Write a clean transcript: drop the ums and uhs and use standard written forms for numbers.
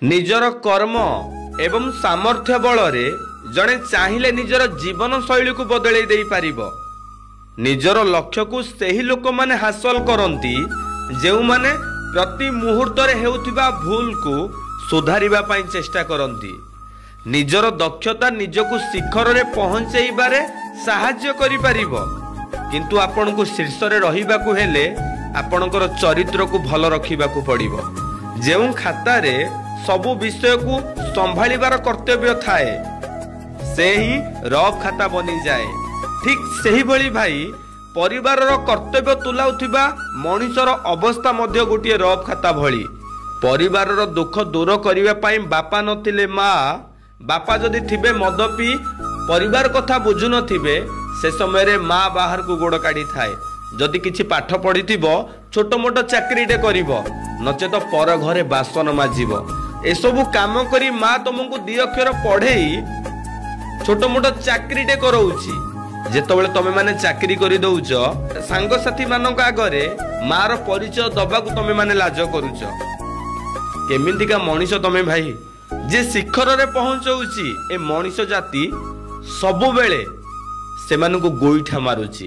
निजर कर्म एवं सामर्थ्य बल जड़े चाहिए निजर जीवन शैली को बदल दे पारिब। निजर लक्ष्य को सही लोक माने हासिल करती जो माने प्रति मुहूर्त हेउथिबा भूल को सुधारिबा पई चेष्टा करती। निजर दक्षता निजको शिखर रे पहुंचैबारे साहाय्य करि पारिबो, किंतु आपन को शीर्ष रे रहिबाकू हेले आपनकर चरित्र को भल रखिबाकू पड़िबो। जेउ खाता रे सबु विषय को संभालिबार कर्तव्य थाए से ही रफ खाता बनी जाए। ठीक सही भली भाई परिवार कर्तव्य तुलाउथिबा मनुष्यर अवस्था मध्य गोटे रफ खाता भली। परिवार दुख दूर करने पाई बापा नथिले माँ, बापा जदि थिबे मद पी परिवार कथा बुझु नथिबे से समय रे माँ बाहर को गोड़ काढ़ी थाए। जदि किछि पाठ पढ़िथिबो छोट मोट चाकरीटे करिवो, नचेत पर घरे बासन माजिबो। एसबु काम करी माँ तुमको दी अक्षर पढ़ेई छोट मोट चाकरीटे करौछि। जेतबेले तमे माने चाकरी करि दउछ सांग साथी मानक आगरे मार परिचय दबाकू तमे माने लाज करूछ। केमितिका मनीष तमे भाई जे शिखर रे पहुंचौछि ए मनीष जाति सबु बेले सेमानकु गोईठा मारुछि।